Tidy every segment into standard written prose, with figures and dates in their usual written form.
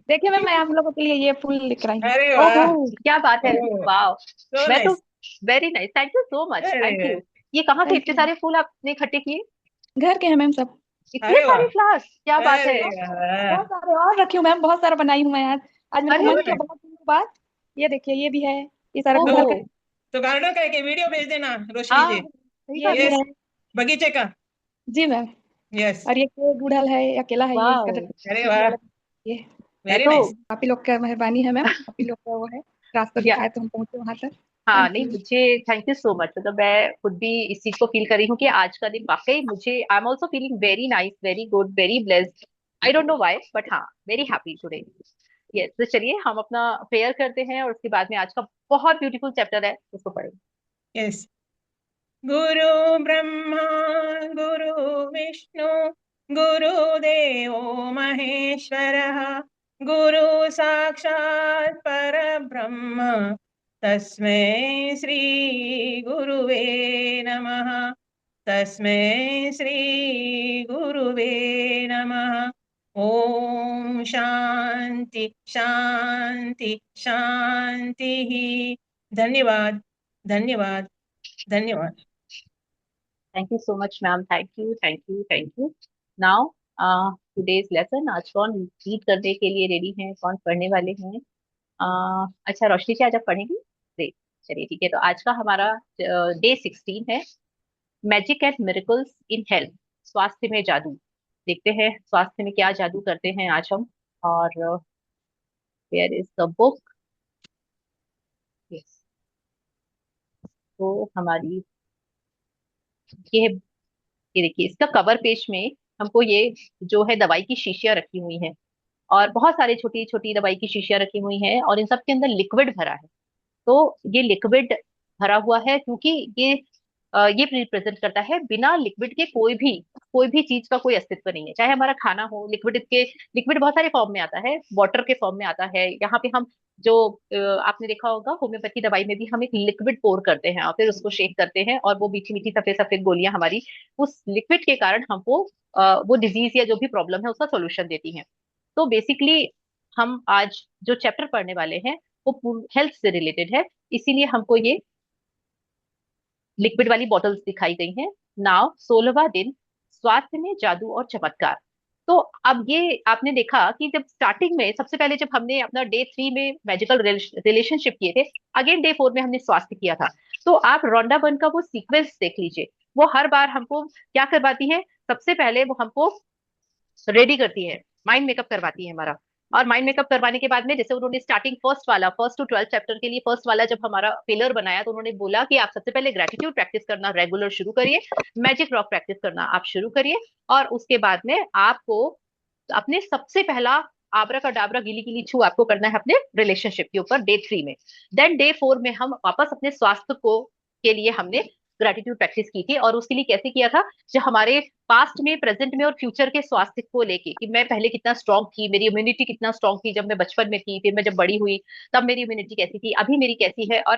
देखिए मैम, मैं आप लोगों के लिए ये फूल लेकर आई हूँ। अरे ओहो, वाह। क्या बात है। ओह, वाह। सो मैं तो nice. Very nice, thank you so much, thank अरे यू। ये कहाँ से थैंक इतने यू। सारे फूल आपने इकट्ठे किए? घर के हैं मैम सब। इतने अरे सारे वाह। फ्लावर्स, क्या बात है। अरे बहुत सारे, वाह। बहुत सारे और रखी हूँ मैम, बहुत सारा बनाई हूँ मैं आज। आज मेरे को अरे, मन सो किया नाइस। बहुत दिनों के बाद। ये देखिए, ये भी है। ये सारा तो ओहो। घर का। तो गार्डन का एक वीडियो भेज देना रोशनी हाँ, जी। सही ये बात भी है। यस। है। बगीचे का। जी मैम। यस। और ये गुड़हल है, अकेला है ये, इसका वाह। अरे ये वाह। अलग। ये मैं वेरी तो नाइस। आप ही लोग का मेहरबानी है मैम, आप ही लोग का वो है। रास्ता या दिखाए तो हम पहुंचे वहां तक। हाँ, थैंक नहीं, यू। मुझे थैंक यू सो मच। मतलब मैं खुद भी इस चीज को फील कर रही हूँ कि आज का दिन वाकई मुझे, I am also feeling very nice, very good, very blessed. I don't know why, but हाँ, वेरी हैप्पी टुडे। यस, तो चलिए हम अपना प्रेयर करते हैं और उसके बाद में आज का बहुत ब्यूटीफुल चैप्टर है उसको पढ़ेंगे। यस। गुरु ब्रह्मा गुरु विष्णु गुरुदेवो महेश्वरः गुरु साक्षात् परब्रह्म तस्मै श्री गुरुवे नमः। तस्मै श्री गुरुवे नमः। ओम शांति शांति शांति। धन्यवाद। धन्यवाद। धन्यवाद। Thank you so much ma'am, thank you, thank you, thank you. Now today's lesson, आज कौन रीड करने के लिए रेडी हैं, कौन पढ़ने वाले हैं? अच्छा, रोशनी जी आज आप पढ़ेंगी? ग्रेट। चलिए ठीक है, तो आज का हमारा डे 16 है, magic and miracles in health, स्वास्थ्य में जादू। देखते हैं स्वास्थ्य में क्या जादू करते हैं आज हम। और where is the book? Yes, तो हमारी ये है, ये देखिए इसका कवर पेज में हमको ये जो है दवाई की शीशियां रखी हुई हैं, और बहुत सारे छोटी छोटी दवाई की शीशियां रखी हुई हैं, और इन सब के अंदर लिक्विड भरा है। तो ये लिक्विड भरा हुआ है क्योंकि ये रिप्रेजेंट करता है बिना लिक्विड के कोई भी चीज का कोई अस्तित्व नहीं है। चाहे हमारा खाना हो, लिक्विड बहुत सारे फॉर्म में आता है, वाटर के फॉर्म में आता है। यहाँ पे हम जो आपने देखा होगा होम्योपैथी दवाई में भी हम एक लिक्विड पोर करते हैं और फिर उसको शेक करते हैं, और वो मीठी मीठी सफेद सफेद गोलियां हमारी उस लिक्विड के कारण हमको वो डिजीज या जो भी प्रॉब्लम है उसका सोल्यूशन देती हैं। तो बेसिकली हम आज जो चैप्टर पढ़ने वाले हैं वो हेल्थ से रिलेटेड है, इसीलिए हमको ये लिक्विड वाली बॉटल्स दिखाई गई हैं। नाउ 16वां दिन, स्वास्थ्य में जादू और चमत्कार। तो अब ये आपने देखा कि जब स्टार्टिंग में सबसे पहले जब हमने अपना डे 3 में मैजिकल रिलेशनशिप किए थे, अगेन डे 4 में हमने स्वास्थ्य किया था। तो आप रोंडा बर्न का वो सीक्वेंस देख लीजिए। वो हर बार हमको क्या करवाती है, सबसे पहले वो हमको रेडी करती है, माइंड मेकअप करवाती है हमारा। और माइंड मेकअप करवाने के बाद में जैसे उन्होंने स्टार्टिंग फर्स्ट टू 12 चैप्टर के लिए फर्स्ट वाला जब हमारा पिलर बनाया, तो उन्होंने बोला कि आप सबसे पहले ग्रेटिट्यूड प्रैक्टिस करना रेगुलर शुरू करिए, मैजिक रॉक प्रैक्टिस करना आप शुरू करिए, और उसके बाद में आपको अपने सबसे पहला आबरा का डाबरा गिली गिली छू आपको करना है अपने रिलेशनशिप के ऊपर डे 3 में। देन डे 4 में हम वापस अपने स्वास्थ्य को के लिए हमने ग्रेटिट्यूड प्रैक्टिस की थी, और उसके लिए कैसे किया था, जो हमारे पास्ट में, प्रेजेंट में और फ्यूचर के स्वास्थ्य को लेके, कि मैं पहले कितना स्ट्रांग थी, मेरी इम्यूनिटी कितना स्ट्रांग थी जब मैं बचपन में थी, फिर मैं जब बड़ी हुई तब मेरी इम्यूनिटी कैसी थी, अभी मेरी कैसी है। और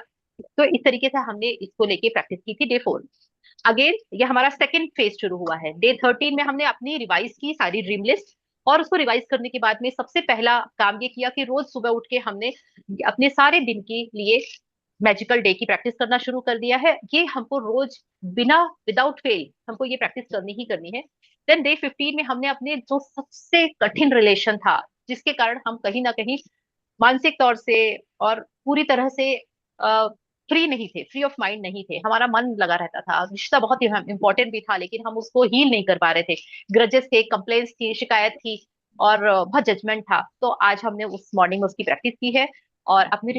तो इस तरीके से हमने इसको लेके प्रैक्टिस की थी डे 4। अगेन ये हमारा सेकंड फेज शुरू हुआ है। डे 13 में हमने अपनी रिवाइज की सारी ड्रीम लिस्ट, और उसको रिवाइज करने के बाद में सबसे पहला काम ये किया कि रोज सुबह उठ के हमने अपने सारे दिन के लिए मैजिकल डे की प्रैक्टिस करना शुरू कर दिया है। ये हमको रोज बिना विदाउट फेल हमको ये प्रैक्टिस करनी ही करनी है। देन डे 15 में हमने अपने जो सबसे कठिन रिलेशन था, जिसके कारण हम कहीं ना कहीं मानसिक तौर से और पूरी तरह से फ्री नहीं थे, फ्री ऑफ माइंड नहीं थे, हमारा मन लगा रहता था, रिश्ता बहुत ही इंपॉर्टेंट भी था, लेकिन हम उसको हील नहीं कर पा रहे थे। ग्रजेस थे, कंप्लेंट्स थी, शिकायत थी, और बहुत जजमेंट था। तो आज हमने उस मॉर्निंग में उसकी प्रैक्टिस की है, और अपने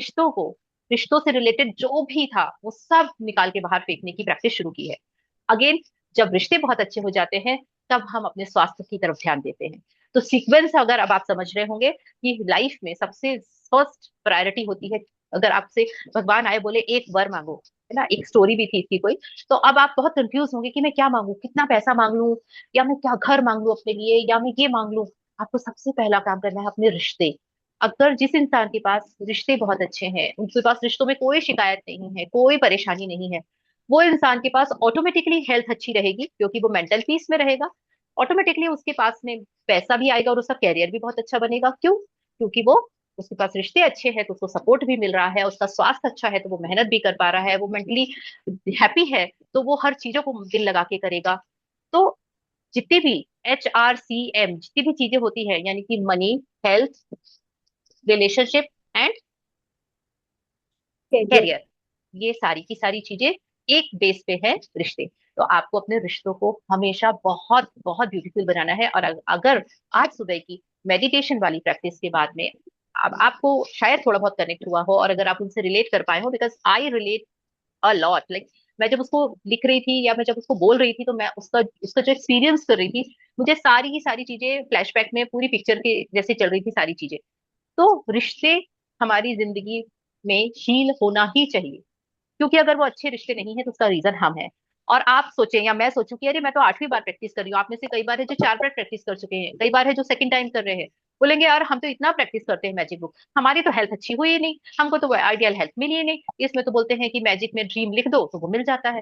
रिश्तों से रिलेटेड जो भी था वो सब निकाल के बाहर फेंकने की प्रैक्टिस शुरू की है। अगेन जब रिश्ते बहुत अच्छे हो जाते हैं, तब हम अपने स्वास्थ्य की तरफ ध्यान देते हैं। तो सीक्वेंस अगर अब आप समझ रहे होंगे कि लाइफ में सबसे फर्स्ट प्रायोरिटी होती है, अगर आपसे भगवान आए बोले एक वर मांगो, है ना, एक स्टोरी भी थी इसकी कोई, तो अब आप बहुत कंफ्यूज होंगे कि मैं क्या मांगू, कितना पैसा मांग लूं, या मैं क्या घर मांग लूं अपने लिए, या मैं ये मांग लूं। आपको सबसे पहला काम करना है अपने रिश्ते। अगर जिस इंसान के पास रिश्ते बहुत अच्छे हैं, उनके पास रिश्तों में कोई शिकायत नहीं है, कोई परेशानी नहीं है, वो इंसान के पास ऑटोमेटिकली हेल्थ अच्छी रहेगी, क्योंकि वो मेंटल पीस में रहेगा। ऑटोमेटिकली उसके पास में पैसा भी आएगा और उसका कैरियर भी बहुत अच्छा बनेगा। क्यों? क्योंकि वो उसके पास रिश्ते अच्छे हैं तो उसको सपोर्ट भी मिल रहा है, उसका स्वास्थ्य अच्छा है तो वो मेहनत भी कर पा रहा है, वो मेंटली हैप्पी है तो वो हर चीजों को दिल लगा के करेगा। तो जितनी भी HRCM जितनी भी चीजें होती है, यानी कि money, health, relationship and career. Career, ये सारी की सारी चीजें एक बेस पे है रिश्ते। तो आपको अपने रिश्तों को हमेशा बहुत बहुत ब्यूटीफुल बनाना है। और अगर आज सुबह की मेडिटेशन वाली प्रैक्टिस के बाद में अब आपको शायद थोड़ा बहुत कनेक्ट हुआ हो, और अगर आप उनसे रिलेट कर पाए हो, because I relate a lot, like मैं जब उसको लिख रही थी या मैं जब उसको बोल रही थी तो मैं उसका उसका जो एक्सपीरियंस कर रही थी, मुझे सारी की सारी चीजें फ्लैशबैक में पूरी पिक्चर के जैसे चल रही थी सारी चीजें। तो रिश्ते हमारी जिंदगी में हील होना ही चाहिए, क्योंकि अगर वो अच्छे रिश्ते नहीं है तो उसका रीजन हम है। और आप सोचें या मैं सोचूं कि अरे मैं तो 8वीं बार प्रैक्टिस कर रही हूँ, आप में से कई बार है जो 4 बार प्रैक्टिस कर चुके हैं, कई बार है जो सेकंड टाइम कर रहे हैं, बोलेंगे यार हम तो इतना प्रैक्टिस करते हैं मैजिक बुक, हमारी तो हेल्थ अच्छी हुई ही नहीं, हमको तो आइडियल हेल्थ मिली ही नहीं, इसमें तो बोलते हैं कि मैजिक में ड्रीम लिख दो तो वो मिल जाता है।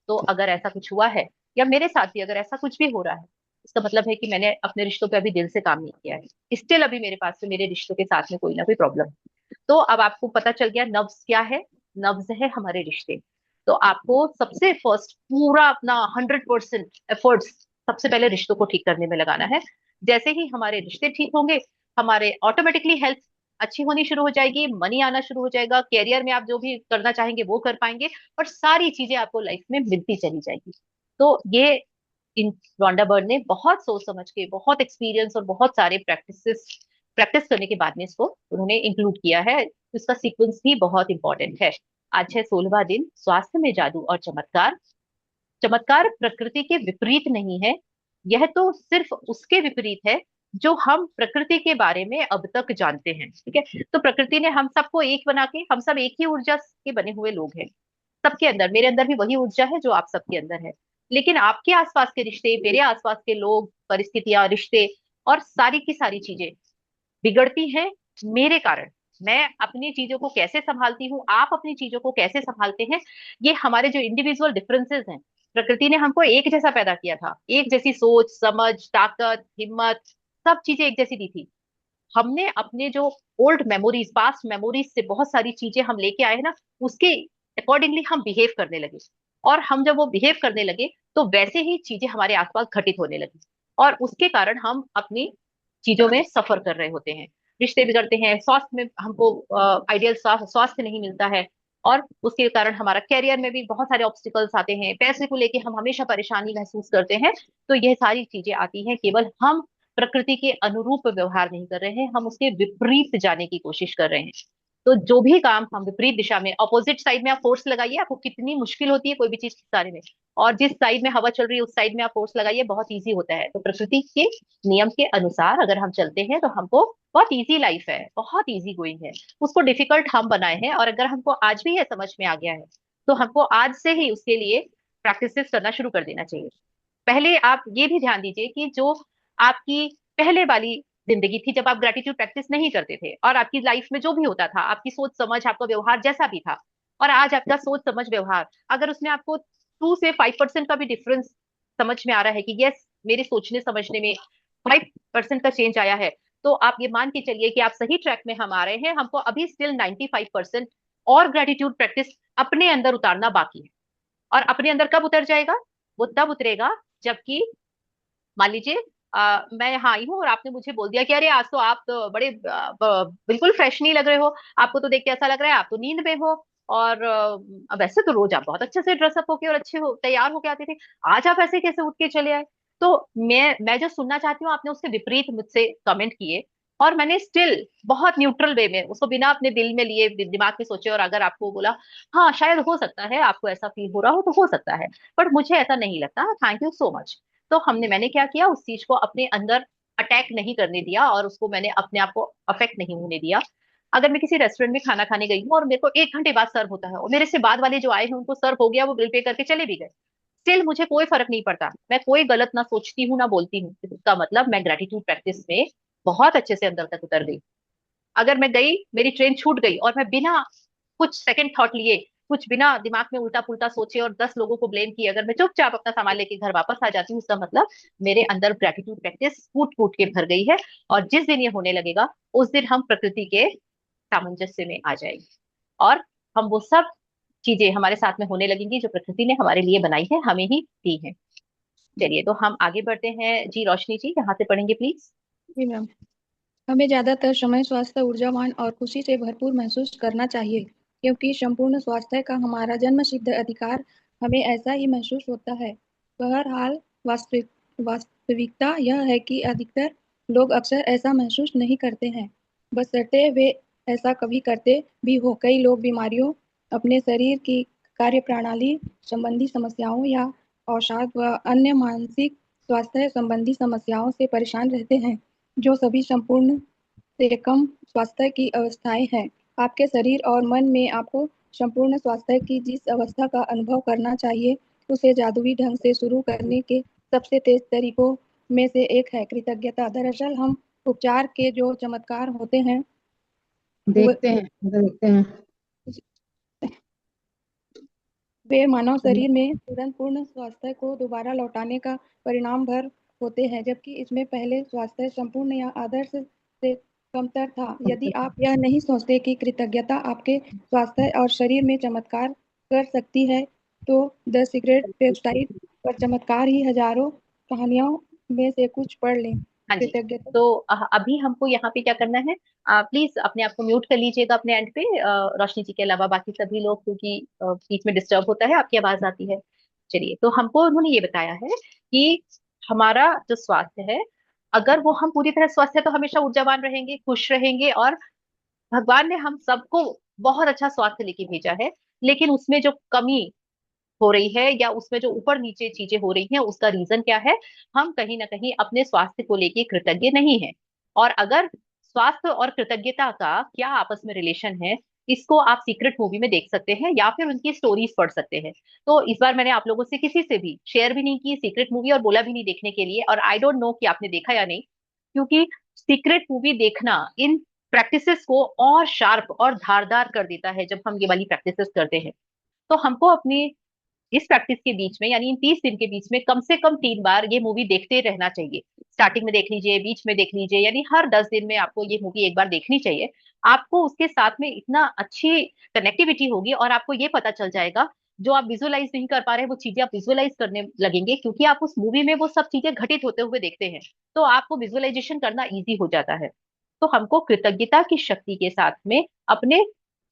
तो अगर ऐसा कुछ हुआ है या मेरे साथ भी अगर ऐसा कुछ भी हो रहा है, इसका मतलब है कि मैंने अपने रिश्तों पे अभी दिल से काम नहीं किया है, स्टिल अभी मेरे पास में मेरे रिश्तों के साथ में कोई ना कोई प्रॉब्लम है। तो अब आपको पता चल गया नब्ज क्या है। नब्ज है हमारे रिश्ते। तो आपको सबसे फर्स्ट पूरा अपना 100% एफर्ट्स सबसे पहले रिश्तों को ठीक करने में लगाना है। जैसे ही हमारे रिश्ते ठीक होंगे, हमारे ऑटोमेटिकली हेल्थ अच्छी होनी शुरू हो जाएगी, मनी आना शुरू हो जाएगा, कैरियर में आप जो भी करना चाहेंगे वो कर पाएंगे, और सारी चीजें आपको लाइफ में मिलती चली जाएगी। तो ये इन रोंडा बर्न ने बहुत सोच समझ के, बहुत एक्सपीरियंस और बहुत सारे प्रैक्टिस करने के बाद में इसको उन्होंने इंक्लूड किया है। इसका सीक्वेंस भी बहुत इंपॉर्टेंट है। आज है 16वां दिन, स्वास्थ्य में जादू और चमत्कार। चमत्कार प्रकृति के विपरीत नहीं है, यह तो सिर्फ उसके विपरीत है जो हम प्रकृति के बारे में अब तक जानते हैं। ठीक है, तो प्रकृति ने हम सबको एक बना के, हम सब एक ही ऊर्जा के बने हुए लोग हैं। सबके अंदर, मेरे अंदर भी वही ऊर्जा है जो आप सबके अंदर है। लेकिन आपके आसपास के रिश्ते, मेरे आसपास के लोग, परिस्थितियां, रिश्ते और सारी की सारी चीजें बिगड़ती हैं मेरे कारण। मैं अपनी चीजों को कैसे संभालती हूँ, आप अपनी चीजों को कैसे संभालते हैं, ये हमारे जो इंडिविजुअल डिफरेंसेस हैं। प्रकृति ने हमको एक जैसा पैदा किया था, एक जैसी सोच समझ, ताकत, हिम्मत, सब चीजें एक जैसी दी थी। हमने अपने जो ओल्ड मेमोरीज, पास्ट मेमोरीज से बहुत सारी चीजें हम लेके आए हैं ना, उसके अकॉर्डिंगली हम बिहेव करने लगे। और हम जब वो बिहेव करने लगे तो वैसे ही चीजें हमारे आसपास घटित होने लगी, और उसके कारण हम अपनी चीजों में सफर कर रहे होते हैं। रिश्ते बिगड़ते हैं, स्वास्थ्य में हमको आइडियल स्वास्थ्य नहीं मिलता है, और उसके कारण हमारा कैरियर में भी बहुत सारे ऑब्स्टिकल्स आते हैं, पैसे को लेके हम हमेशा परेशानी महसूस करते हैं। तो ये सारी चीजें आती हैं, केवल हम प्रकृति के अनुरूप व्यवहार नहीं कर रहे हैं, हम उसके विपरीत जाने की कोशिश कर रहे हैं। तो जो भी काम हम विपरीत दिशा में, अपोजिट साइड में आप फोर्स लगाइए, आपको कितनी मुश्किल होती है कोई भी चीज सारे में, और जिस साइड में हवा चल रही है उस साइड में आप फोर्स लगाइए, बहुत इजी होता है। तो प्रकृति के नियम के अनुसार अगर हम चलते हैं तो हमको बहुत इजी लाइफ है, बहुत इजी गोइंग है। उसको डिफिकल्ट हम बनाए हैं, और अगर हमको आज भी ये समझ में आ गया है तो हमको आज से ही उसके लिए प्रैक्टिस करना शुरू कर देना चाहिए। पहले आप ये भी ध्यान दीजिए कि जो आपकी पहले वाली जिंदगी थी, जब आप ग्रेटिट्यूड प्रैक्टिस नहीं करते थे, और आपकी लाइफ में जो भी होता था, आपकी सोच समझ, आपका व्यवहार जैसा भी था, और आज आपका सोच समझ व्यवहार, अगर उसमें आपको 2 से 5% का भी डिफरेंस समझ में आ रहा है कि यस मेरे सोचने समझने में 5% का चेंज आया है, तो आप ये मान के चलिए कि आप सही ट्रैक में हम आ रहे हैं। हमको अभी स्टिल 95% और ग्रेटिट्यूड प्रैक्टिस अपने अंदर उतारना बाकी है। और अपने अंदर कब उतर जाएगा? वो तब उतरेगा जबकि मान लीजिए मैं यहाँ आई हूँ और आपने मुझे बोल दिया कि अरे आज तो आप तो बड़े बिल्कुल फ्रेश नहीं लग रहे हो, आपको तो देख के ऐसा लग रहा है आप तो नींद में हो, और वैसे तो रोज आप बहुत अच्छे से ड्रेसअप होके और अच्छे हो तैयार होके आते थे, आज आप ऐसे कैसे उठ के चले आए? तो मैं जो सुनना चाहती हूँ, आपने उसके विपरीत मुझसे कमेंट किए, और मैंने स्टिल बहुत न्यूट्रल वे में उसको बिना अपने दिल में लिए, दिमाग में सोचे, और अगर आपको बोला हाँ शायद हो सकता है आपको ऐसा फील हो रहा हो सकता है, बट मुझे ऐसा नहीं लगता, थैंक यू सो मच। तो मैंने क्या किया, उस चीज को अपने अंदर अटैक नहीं करने दिया, और उसको मैंने अपने आप को अफेक्ट नहीं होने दिया। अगर मैं किसी रेस्टोरेंट में खाना खाने गई हूँ और मेरे को 1 घंटे बाद सर्व होता है, और मेरे से बाद वाले जो आए हैं उनको सर्व हो गया, वो बिल पे करके चले भी गए, स्टिल मुझे कोई फर्क नहीं पड़ता, मैं कोई गलत ना सोचती हूँ ना बोलती हूँ, इसका मतलब मैं ग्रेटिट्यूड प्रैक्टिस में बहुत अच्छे से अंदर तक उतर गई। अगर मैं गई, मेरी ट्रेन छूट गई और मैं बिना कुछ सेकंड थॉट लिए कुछ बिना दिमाग में उल्टा पुल्टा सोचे और 10 लोगों को ब्लेम किए अगर मैं चुपचाप अपना सामान लेके घर वापस आ जाती हूँ, उसका मतलब मेरे अंदर ग्रेटिट्यूड प्रैक्टिस कूट कूट के भर गई है। और जिस दिन ये होने लगेगा उस दिन हम प्रकृति के सामंजस्य में आ जाएंगे, और हम वो सब चीजें हमारे साथ में होने लगेंगी जो प्रकृति ने हमारे लिए बनाई है, हमें ही दी है। चलिए तो हम आगे बढ़ते हैं जी। रोशनी जी यहाँ से पढ़ेंगे प्लीज। Ji ma'am. हमें ज्यादातर समय स्वास्थ्य, ऊर्जावान और खुशी से भरपूर महसूस करना चाहिए, क्योंकि संपूर्ण स्वास्थ्य का हमारा जन्मसिद्ध अधिकार हमें ऐसा ही महसूस होता है। बहरहाल, वास्तविकता यह है कि अधिकतर लोग अक्सर ऐसा महसूस नहीं करते हैं, बशर्ते वे ऐसा कभी करते भी हो। कई लोग बीमारियों, अपने शरीर की कार्यप्रणाली संबंधी समस्याओं या अवसाद व अन्य मानसिक स्वास्थ्य संबंधी समस्याओं से परेशान रहते हैं, जो सभी संपूर्ण से कम स्वास्थ्य की अवस्थाएं हैं। आपके शरीर और मन में आपको संपूर्ण स्वास्थ्य की जिस अवस्था का अनुभव करना चाहिए, उसे जादुई ढंग से शुरू करने के सबसे तेज तरीकों में से एक है कृतज्ञता। दरअसल हम उपचार के जो चमत्कार होते हैं, देखते हैं। वे मानव शरीर में तुरंत पूर्ण स्वास्थ्य को दोबारा लौटाने का परिणाम भर होते हैं, जबकि इसमें पहले स्वास्थ्य संपूर्ण या आदर्श से कमतर था। यदि आप यह नहीं सोचते कि कृतज्ञता आपके स्वास्थ्य और शरीर में चमत्कार कर सकती है, तो द सीक्रेट वेबसाइट पर चमत्कार ही हजारों कहानियों में से कुछ पढ़ लें। हाँ जी। कृतज्ञता। तो अभी हमको यहाँ पे क्या करना है, प्लीज अपने आप को म्यूट कर लीजिएगा अपने एंड पे, रोशनी जी के अलावा बाकी सभी लोग, क्योंकि बीच में डिस्टर्ब होता है, आपकी आवाज आती है। चलिए, तो हमको उन्होंने ये बताया है कि हमारा जो स्वास्थ्य है, अगर वो हम पूरी तरह स्वस्थ है तो हमेशा ऊर्जावान रहेंगे, खुश रहेंगे, और भगवान ने हम सबको बहुत अच्छा स्वास्थ्य लेके भेजा है। लेकिन उसमें जो कमी हो रही है या उसमें जो ऊपर नीचे चीजें हो रही हैं, उसका रीजन क्या है? हम कहीं ना कहीं अपने स्वास्थ्य को लेके कृतज्ञ नहीं है। और अगर स्वास्थ्य और कृतज्ञता का क्या आपस में रिलेशन है, इसको आप सीक्रेट मूवी में देख सकते हैं या फिर उनकी स्टोरीज पढ़ सकते हैं। तो इस बार मैंने आप लोगों से किसी से भी शेयर भी नहीं की सीक्रेट मूवी, और बोला भी नहीं देखने के लिए, और आई डोंट नो कि आपने देखा या नहीं, क्योंकि सीक्रेट मूवी देखना इन प्रैक्टिसेस को और शार्प और धारदार कर देता है जब हम ये वाली प्रैक्टिसेस करते हैं। तो हमको अपनी इस प्रैक्टिस के बीच में, यानी इन 30 दिन के बीच में, कम से कम 3 बार ये मूवी देखते रहना चाहिए। स्टार्टिंग में देख लीजिए, बीच में देख लीजिए, यानी हर 10 दिन में आपको ये मूवी एक बार देखनी चाहिए। आपको उसके साथ में इतना अच्छी कनेक्टिविटी होगी, और आपको ये पता चल जाएगा जो आप विजुअलाइज नहीं कर पा रहे वो चीजें आप विजुअलाइज करने लगेंगे, क्योंकि आप उस मूवी में वो सब चीजें घटित होते हुए देखते हैं। तो आपको विजुअलाइजेशन करना ईजी हो जाता है। तो हमको कृतज्ञता की शक्ति के साथ में अपने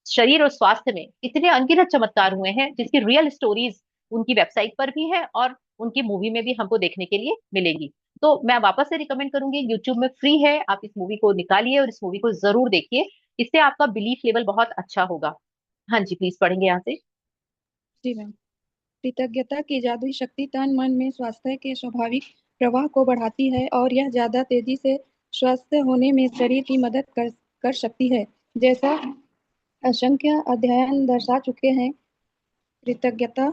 शरीर और स्वास्थ्य में इतने अनगिनत चमत्कार हुए हैं, जिसकी रियल स्टोरीज उनकी वेबसाइट पर भी है और उनकी मूवी में भी हमको देखने के लिए मिलेगी। तो मैं वापस से रिकमेंड करूंगी, यूट्यूब में फ्री है, आप इस मूवी को निकालिए और इस मूवी को जरूर देखिए। इससे आपका बिलीफ लेवल बहुत अच्छा होगा। हाँ जी, प्लीज पढ़ेंगे यहाँ से। जी मैम। कृतज्ञता की जादुई शक्ति तन मन में स्वास्थ्य के स्वाभाविक प्रवाह को बढ़ाती है, और यह ज्यादा तेजी से स्वस्थ होने में शरीर की मदद कर सकती है। जैसा असंख्य अध्ययन दर्शा चुके हैं, कृतज्ञता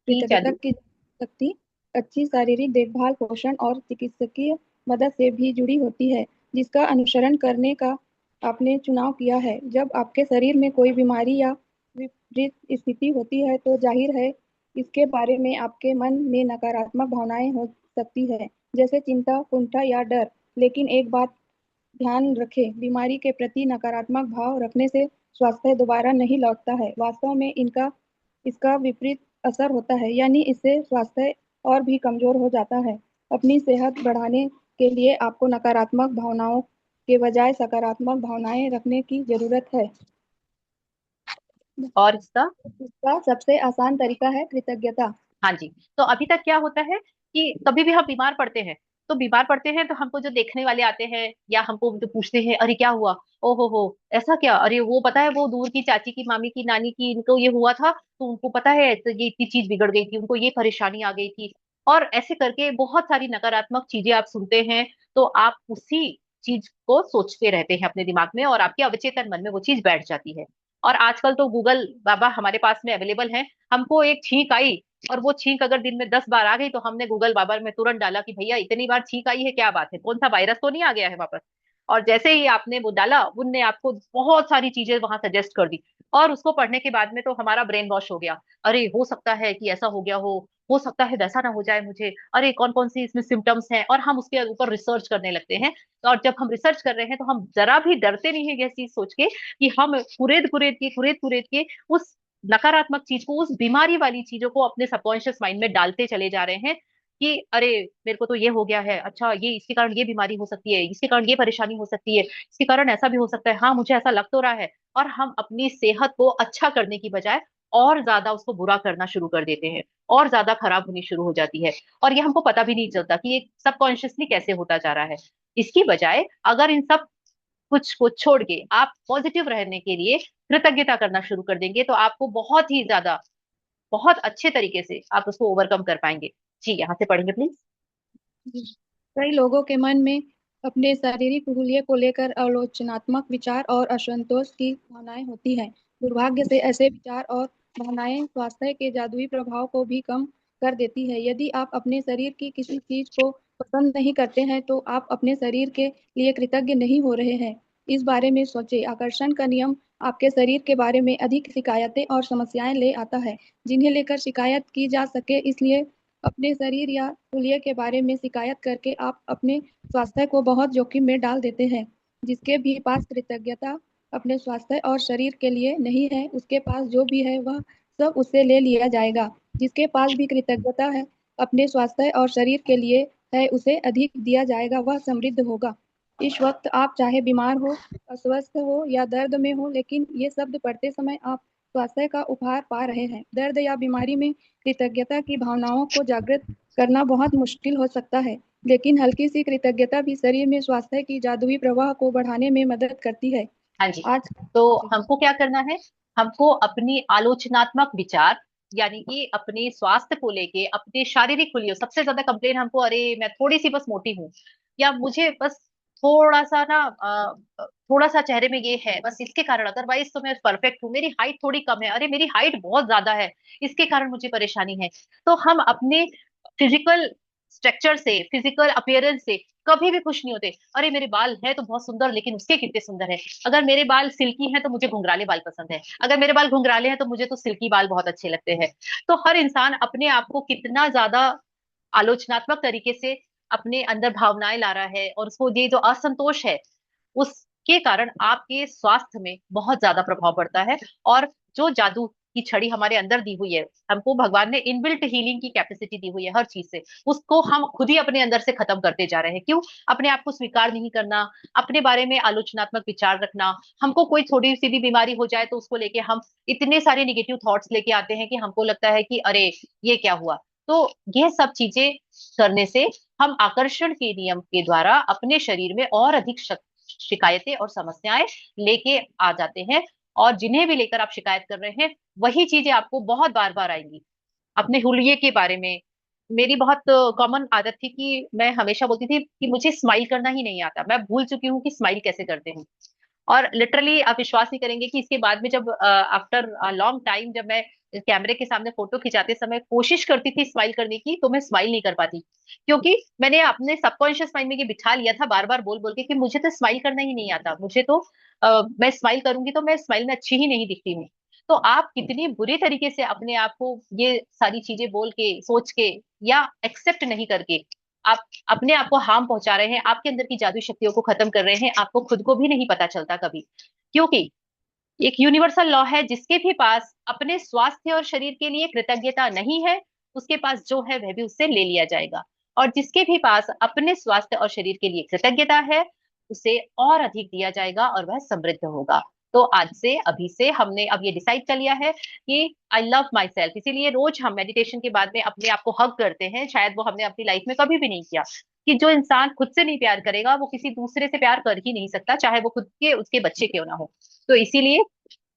जी कृतज्ञता चालू। की शक्ति अच्छी शारीरिक देखभाल, पोषण और चिकित्सकीय मदद से भी जुड़ी होती है, जिसका अनुसरण करने का आपने चुनाव किया है। जब आपके शरीर में कोई बीमारी या विपरीत स्थिति होती है, तो जाहिर है इसके बारे में आपके मन में नकारात्मक भावनाएं हो सकती है, जैसे चिंता, कुंठा या डर। लेकिन एक बात ध्यान रखें, बीमारी के प्रति नकारात्मक भाव रखने से स्वास्थ्य दोबारा नहीं लौटता है। वास्तव में इनका इसका विपरीत असर होता है, यानी इससे स्वास्थ्य और भी कमजोर हो जाता है। अपनी सेहत बढ़ाने के लिए आपको नकारात्मक भावनाओं के बजाय सकारात्मक भावनाएं रखने की जरूरत है। और इसका इसका सबसे आसान तरीका है कृतज्ञता। हाँ जी। तो अभी तक क्या होता है कि कभी भी हम बीमार पड़ते हैं, तो बीमार पड़ते हैं तो हमको जो देखने वाले आते हैं या हमको जो पूछते हैं, अरे क्या हुआ, ओ हो ऐसा क्या, अरे वो पता है वो दूर की चाची की, मामी की, नानी की, इनको ये हुआ था तो उनको पता है तो ये इतनी चीज बिगड़ गई थी, उनको ये परेशानी आ गई थी। और ऐसे करके बहुत सारी नकारात्मक चीजें आप सुनते हैं, तो आप उसी चीज को सोचते रहते हैं अपने दिमाग में, और आपके अवचेतन मन में वो चीज बैठ जाती है। और आजकल तो गूगल बाबा हमारे पास में अवेलेबल है। हमको एक छींक आई, और वो छींक अगर दिन में 10 बार आ गई, तो हमने गूगल बाबा में तुरंत डाला कि भैया इतनी बार छींक आई है, क्या बात है, कौन सा वायरस तो नहीं आ गया है वापस। और जैसे ही आपने वो डाला, उनने आपको बहुत सारी चीजें वहां सजेस्ट कर दी। और उसको पढ़ने के बाद में तो हमारा ब्रेन वॉश हो गया। अरे हो सकता है कि ऐसा हो गया हो सकता है वैसा ना हो जाए मुझे, अरे कौन कौन सी इसमें सिम्टम्स हैं, और हम उसके ऊपर रिसर्च करने लगते हैं। तो और जब हम रिसर्च कर रहे हैं तो हम जरा भी डरते नहीं है ये चीज सोच के कि हम कुरेद कुरेद के उस नकारात्मक चीज को, उस बीमारी वाली चीजों को अपने सबकॉन्शियस माइंड में डालते चले जा रहे हैं कि अरे मेरे को तो ये हो गया है, अच्छा ये इसके कारण ये बीमारी हो सकती है, इसके कारण ये परेशानी हो सकती है, इसके कारण ऐसा भी हो सकता है, हाँ मुझे ऐसा लग तो रहा है। और हम अपनी सेहत को अच्छा करने की बजाय और ज्यादा उसको बुरा करना शुरू कर देते हैं, और ज्यादा खराब होनी शुरू हो जाती है। और ये हमको पता भी नहीं चलता कि ये सबकॉन्शियसली कैसे होता जा रहा है। इसकी बजाय अगर इन सब कुछ को छोड़ के आप पॉजिटिव रहने के लिए कृतज्ञता करना शुरू कर देंगे तो आपको बहुत ही ज्यादा, बहुत अच्छे तरीके से आप उसको ओवरकम कर पाएंगे। जी यहाँ से पढ़ेंगे प्लीज। जी। कई लोगों के मन में अपने शारीरिक हुलिये को लेकर आलोचनात्मक विचार और असंतोष की भावनाएं होती हैं। दुर्भाग्य से ऐसे विचार और भावनाएं स्वास्थ्य के जादुई प्रभाव को भी कम कर देती है। यदि आप अपने शरीर की किसी चीज को पसंद नहीं करते हैं तो आप अपने शरीर के लिए कृतज्ञ नहीं हो रहे हैं। इस बारे में सोचें। आकर्षण का नियम आपके शरीर के बारे में अधिक शिकायतें और समस्याएं ले आता है जिन्हें लेकर शिकायत की जा सके। इसलिए अपने शरीर या हुलिये के बारे में शिकायत करके आप अपने स्वास्थ्य को बहुत जोखिम में डाल देते हैं। जिसके भी पास कृतज्ञता अपने स्वास्थ्य और शरीर के लिए नहीं है, उसके पास जो भी है वह सब उससे ले लिया जाएगा। जिसके पास भी कृतज्ञता है अपने स्वास्थ्य और शरीर के लिए है, उसे अधिक दिया जाएगा, वह समृद्ध होगा। इस वक्त आप चाहे बीमार हो, अस्वस्थ हो या दर्द में हो, लेकिन ये शब्द पढ़ते समय आप स्वास्थ्य का उपहार पा रहे हैं। दर्द या बीमारी में कृतज्ञता की भावनाओं को जागृत करना बहुत मुश्किल हो सकता है, लेकिन हल्की सी कृतज्ञता भी शरीर में स्वास्थ्य की जादुई प्रवाह को बढ़ाने में मदद करती है। हाँ जी। आज तो जी। हमको क्या करना है, हमको अपनी आलोचनात्मक विचार, यानी कि अपने स्वास्थ्य को लेके, अपने शारीरिक खुलियो, सबसे ज्यादा कंप्लेन हमको, अरे मैं थोड़ी सी बस मोटी हूँ, या मुझे बस थोड़ा सा ना थोड़ा सा चेहरे में ये है, बस इसके कारण, अदरवाइज तो मैं परफेक्ट हूँ, मेरी हाइट थोड़ी कम है, अरे मेरी हाइट बहुत ज्यादा है, इसके कारण मुझे परेशानी है। तो हम अपने फिजिकल स्ट्रक्चर से, फिजिकल अपीयरेंस से कभी भी खुश नहीं होते। अरे मेरे बाल है तो बहुत सुंदर, लेकिन उसके कितने सुंदर है। अगर मेरे बाल सिल्की हैं तो मुझे घुंघराले बाल पसंद है, अगर मेरे बाल घुंघराले हैं तो मुझे तो सिल्की बाल बहुत अच्छे लगते हैं। तो हर इंसान अपने आप को कितना ज्यादा आलोचनात्मक तरीके से अपने अंदर भावनाएं ला रहा है, और उसको ये जो असंतोष है उसके कारण आपके स्वास्थ्य में बहुत ज्यादा प्रभाव पड़ता है। और जो जादू की छड़ी हमारे अंदर दी हुई है, हमको भगवान ने इनबिल्ट हीलिंग की कैपेसिटी दी हुई है हर चीज से, उसको हम खुद ही अपने अंदर से खत्म करते जा रहे हैं। क्यों? अपने आप को स्वीकार नहीं करना, अपने बारे में आलोचनात्मक विचार रखना। हमको कोई थोड़ी सी भी बीमारी हो जाए तो उसको लेके हम इतने सारे निगेटिव थॉट्स लेके आते हैं कि हमको लगता है कि अरे ये क्या हुआ। तो यह सब चीजें करने से हम आकर्षण के नियम के द्वारा अपने शरीर में और अधिक शिकायतें और समस्याएं लेके आ जाते हैं। और जिन्हें भी लेकर आप शिकायत कर रहे हैं वही चीजें आपको बहुत बार बार आएंगी। अपने हुलिये के बारे में, मेरी बहुत कॉमन आदत थी कि मैं हमेशा बोलती थी कि मुझे स्माइल करना ही नहीं आता, मैं भूल चुकी हूँ कि स्माइल कैसे करते हैं। और लिटरली आप विश्वास नहीं करेंगे कि इसके बाद में जब आफ्टर लॉन्ग टाइम जब मैं कैमरे के सामने फोटो खिंचाते समय कोशिश करती थी स्माइल करने की, तो मैं स्माइल नहीं कर पाती। क्योंकि मैंने अपने सबकॉन्शियस माइंड में ये बिठा लिया था बार बार बोल बोल के कि मुझे तो स्माइल करना ही नहीं आता, मुझे तो मैं स्माइल करूंगी तो मैं स्माइल में अच्छी ही नहीं दिखती हूँ। तो आप कितनी बुरी तरीके से अपने आप को ये सारी चीजें बोल के, सोच के, या एक्सेप्ट नहीं करके आप अपने आप को हार्म पहुंचा रहे हैं, आपके अंदर की जादुई शक्तियों को खत्म कर रहे हैं, आपको खुद को भी नहीं पता चलता कभी। क्योंकि एक यूनिवर्सल लॉ है, जिसके भी पास अपने स्वास्थ्य और शरीर के लिए कृतज्ञता नहीं है, उसके पास जो है वह भी उससे ले लिया जाएगा। और जिसके भी पास अपने स्वास्थ्य और शरीर के लिए कृतज्ञता है, उसे और अधिक दिया जाएगा और वह समृद्ध होगा। तो आज से, अभी से हमने अब ये डिसाइड कर लिया है कि आई लव माई सेल्फ, इसीलिए रोज हम मेडिटेशन के बाद में अपने आप को हग करते हैं। शायद वो हमने अपनी लाइफ में कभी भी नहीं किया। कि जो इंसान खुद से नहीं प्यार करेगा वो किसी दूसरे से प्यार कर ही नहीं सकता, चाहे वो खुद के उसके बच्चे क्यों ना हो। तो इसीलिए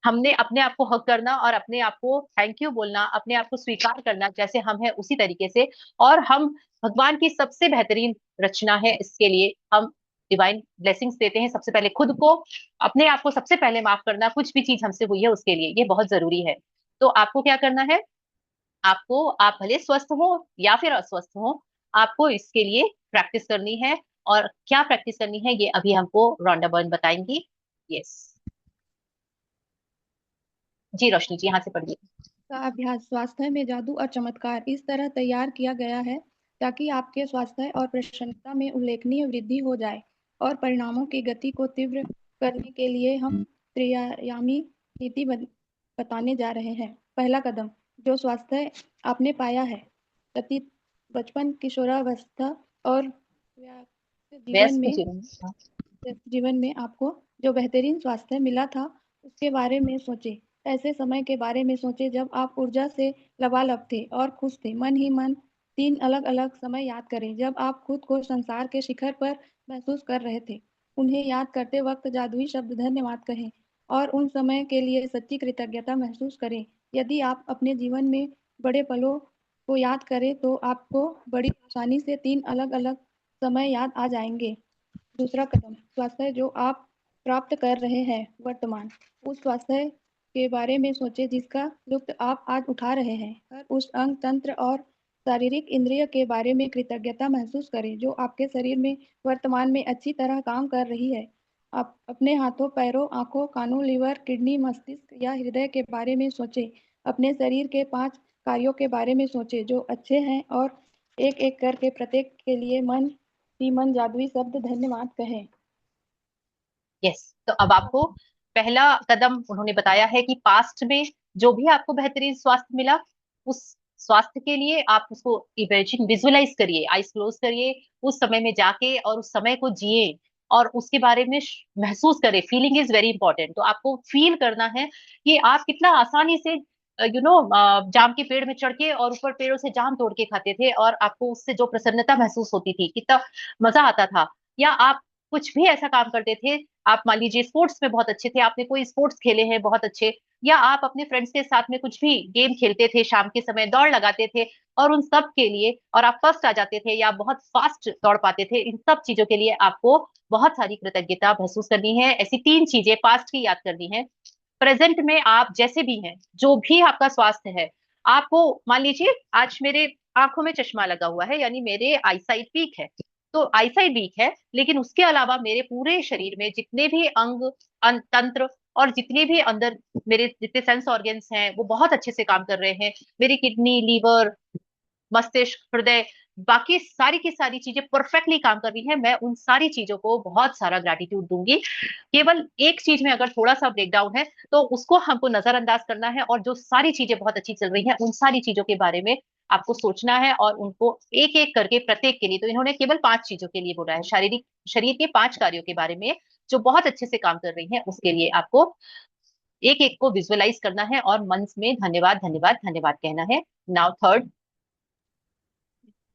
हमने अपने आप को हक करना और अपने आप को थैंक यू बोलना, अपने आप को स्वीकार करना जैसे हम हैं उसी तरीके से। और हम भगवान की सबसे बेहतरीन रचना है, इसके लिए हम डिवाइन ब्लेसिंग्स देते हैं सबसे पहले खुद को। अपने आप को सबसे पहले माफ करना, कुछ भी चीज हमसे हुई है उसके लिए, ये बहुत जरूरी है। तो आपको क्या करना है, आपको, आप भले स्वस्थ हो या फिर अस्वस्थ हो, आपको इसके लिए प्रैक्टिस करनी है। और क्या प्रैक्टिस करनी है, ये अभी हमको रोंडा बर्न बताएंगी। यस। जी रोशनी जी, यहाँ से पढ़िए। का अभ्यास स्वास्थ्य में जादू और चमत्कार इस तरह तैयार किया गया है ताकि आपके स्वास्थ्य और प्रसन्नता में उल्लेखनीय वृद्धि हो जाए और परिणामों की गति को तीव्र करने के लिए हम त्रियायामी नीति बताने जा रहे हैं। पहला कदम, जो स्वास्थ्य आपने पाया है, अतीत, बचपन, किशोरावस्था और जीवन व्यस्त में जीवन। हाँ। जीवन में आपको जो बेहतरीन स्वास्थ्य मिला था, उसके बारे में सोचें। ऐसे समय के बारे में सोचें जब आप ऊर्जा से लबालब थे और खुश थे। मन ही मन 3 अलग-अलग समय याद करें जब आप खुद को संसार के शिखर पर महसूस कर रहे थे। उन्हें याद करते वक्त जादुई शब्द धन्यवाद कहें और उन समय के लिए सच्ची कृतज्ञता महसूस करें। यदि आप अपने जीवन में बड़े पलों को याद करें तो आपको बड़ी आसानी से 3 अलग-अलग समय याद आ जाएंगे। दूसरा कदम, स्वास्थ्य जो आप प्राप्त कर रहे हैं वर्तमान, उस स्वास्थ्य के बारे में सोचें जिसका लुत्फ़ आप आज उठा रहे हैं। हर उस अंग, तंत्र और शारीरिक इंद्रिय के बारे में कृतज्ञता महसूस करें जो आपके शरीर में वर्तमान में अच्छी तरह काम कर रही है। आप अपने हाथों, पैरों, आँखों, कानों, लिवर, किडनी, मस्तिष्क या हृदय के बारे में सोचें। अपने शरीर के 5 कार्यों के बारे में सोचें जो अच्छे हैं और एक-एक करके प्रत्येक के लिए मन ही मन जादुई शब्द धन्यवाद कहें। यस, तो अब आपको पहला कदम उन्होंने बताया है कि पास्ट में जो भी आपको बेहतरीन स्वास्थ्य मिला, उस स्वास्थ्य के लिए आप उसको इमेजिन विजुअलाइज करिए, आइज क्लोज करिए, उस समय में जाके और उस समय को जिए और उसके बारे में महसूस करें। Feeling is very important. तो आपको फील करना है कि आप कितना आसानी से जाम के पेड़ में चढ़ के और ऊपर पेड़ों से जाम तोड़ के खाते थे और आपको उससे जो प्रसन्नता महसूस होती थी, कितना मजा आता था। या आप कुछ भी ऐसा काम करते थे, आप मान लीजिए स्पोर्ट्स में बहुत अच्छे थे, आपने कोई स्पोर्ट्स खेले हैं बहुत अच्छे, या आप अपने फ्रेंड्स के साथ में कुछ भी गेम खेलते थे, शाम के समय दौड़ लगाते थे और उन सब के लिए, और आप फर्स्ट आ जाते थे या बहुत फास्ट दौड़ पाते थे, इन सब चीजों के लिए आपको बहुत सारी कृतज्ञता महसूस करनी है। ऐसी 3 चीजें पास्ट की याद करनी है। प्रेजेंट में आप जैसे भी हैं, जो भी आपका स्वास्थ्य है, आपको मान लीजिए आज मेरे आंखों में चश्मा लगा हुआ है, यानी मेरे आईसाइट वीक है। तो आईसाइट वीक है, लेकिन उसके अलावा मेरे पूरे शरीर में जितने भी अंग, तंत्र और जितने भी अंदर मेरे जितने सेंस ऑर्गन्स हैं वो बहुत अच्छे से काम कर रहे हैं। मेरी किडनी, लीवर, मस्तिष्क, हृदय, बाकी सारी की सारी चीजें परफेक्टली काम कर रही हैं। मैं उन सारी चीजों को बहुत सारा ग्रेटिट्यूड दूंगी। केवल एक चीज में अगर थोड़ा सा ब्रेकडाउन है तो उसको हमको नजरअंदाज करना है, और जो सारी चीजें बहुत अच्छी चल रही हैं उन सारी चीजों के बारे में आपको सोचना है और उनको एक एक करके प्रत्येक के लिए, तो इन्होंने केवल 5 चीजों के लिए बोला है, शारीरिक शरीर के 5 कार्यों के बारे में जो बहुत अच्छे से काम कर रही हैं, उसके लिए आपको एक एक को विजुअलाइज करना है और मन में धन्यवाद धन्यवाद धन्यवाद कहना है। Now third.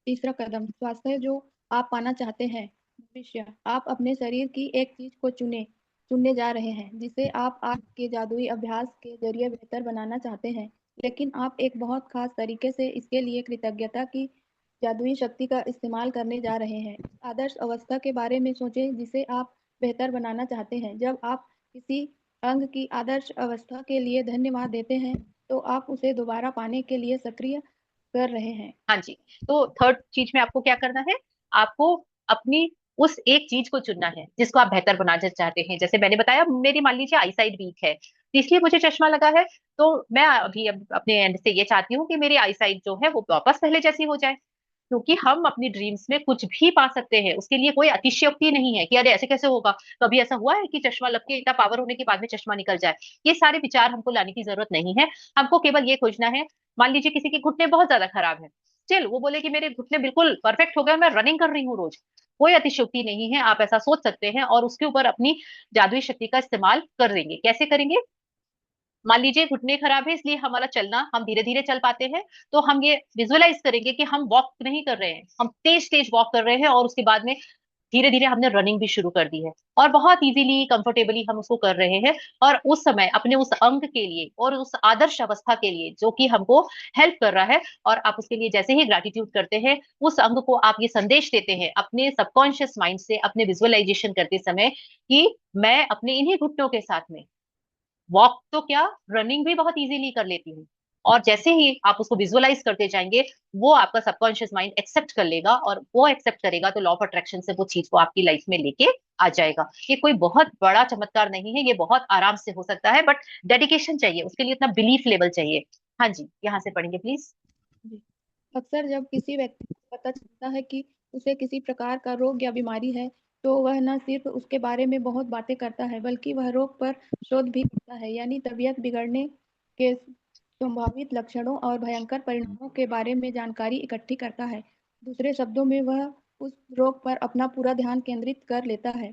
तीसरा कदम, स्वास्थ्य जो आप पाना चाहते हैं भविष्य, आप अपने शरीर की एक चीज को चुनने जा रहे हैं जिसे आप आज के जादुई अभ्यास के जरिए बेहतर बनाना चाहते हैं। लेकिन आप एक बहुत खास तरीके से इसके लिए कृतज्ञता की जादुई शक्ति का इस्तेमाल करने जा रहे हैं। आदर्श अवस्था के बारे में सोचें जिसे आप बेहतर बनाना चाहते हैं। जब आप किसी अंग की आदर्श अवस्था के लिए धन्यवाद देते हैं तो आप उसे दोबारा पाने के लिए सक्रिय कर रहे हैं। हाँ जी, तो थर्ड चीज में आपको क्या करना है, आपको अपनी उस एक चीज को चुनना है जिसको आप बेहतर बनाना चाहते हैं। जैसे मैंने बताया, मेरी मान लीजिए आईसाइट वीक है, तो इसलिए मुझे चश्मा लगा है। तो मैं अभी अब अपने एंड से ये चाहती हूँ कि मेरी आईसाइट जो है वो वापस पहले जैसी हो जाए, क्योंकि हम अपनी ड्रीम्स में कुछ भी पा सकते हैं, उसके लिए कोई अतिशयोक्ति नहीं है कि अरे ऐसे कैसे होगा, कभी ऐसा हुआ है कि चश्मा लग के इतना पावर होने के बाद में चश्मा निकल जाए। ये सारे विचार हमको लाने की जरूरत नहीं है। हमको केवल ये खोजना है, मान लीजिए किसी के घुटने बहुत ज्यादा खराब है, स्टिल वो बोले कि मेरे घुटने बिल्कुल परफेक्ट हो गए, मैं रनिंग कर रही हूँ रोज, कोई अतिशयोक्ति नहीं है, आप ऐसा सोच सकते हैं और उसके ऊपर अपनी जादुई शक्ति का इस्तेमाल कर देंगे। कैसे करेंगे, मान लीजिए घुटने खराब है इसलिए हमारा चलना हम धीरे धीरे चल पाते हैं, तो हम ये विजुअलाइज करेंगे कि हम वॉक नहीं कर रहे हैं, हम तेज तेज वॉक कर रहे हैं और उसके बाद में धीरे धीरे हमने रनिंग भी शुरू कर दी है और बहुत इजीली कंफर्टेबली हम उसको कर रहे हैं। और उस समय अपने उस अंग के लिए और उस आदर्श अवस्था के लिए जो कि हमको हेल्प कर रहा है, और आप उसके लिए जैसे ही ग्रेटिट्यूड करते हैं, उस अंग को आप ये संदेश देते हैं अपने सबकॉन्शियस माइंड से, अपने विजुअलाइजेशन करते समय कि मैं अपने इन्हीं घुटनों के साथ में वॉक तो क्या, रनिंग भी बहुत इजीली कर लेती हूँ, और जैसे ही आप उसको विजुअलाइज करते जाएंगे, वो आपका सबकॉन्शियस माइंड एक्सेप्ट कर लेगा, और वो एक्सेप्ट करेगा तो लॉ ऑफ अट्रैक्शन से वो चीज को आपकी लाइफ में लेके आ जाएगा। ये कोई बहुत बड़ा चमत्कार नहीं है, ये बहुत आराम से हो सकता है, बट डेडिकेशन चाहिए उसके लिए, इतना बिलीफ लेवल चाहिए। हाँ जी, यहाँ से पढ़ेंगे प्लीज। जी। अक्सर जब किसी व्यक्ति को पता चलता है कि उसे किसी प्रकार का रोग या बीमारी है, तो वह न सिर्फ उसके बारे में बहुत बातें करता है, बल्कि वह रोग पर शोध भी करता है, यानी तबीयत बिगड़ने के संभावित लक्षणों और भयंकर परिणामों के बारे में जानकारी इकट्ठी करता है। दूसरे शब्दों में, वह उस रोग पर अपना पूरा ध्यान केंद्रित कर लेता है।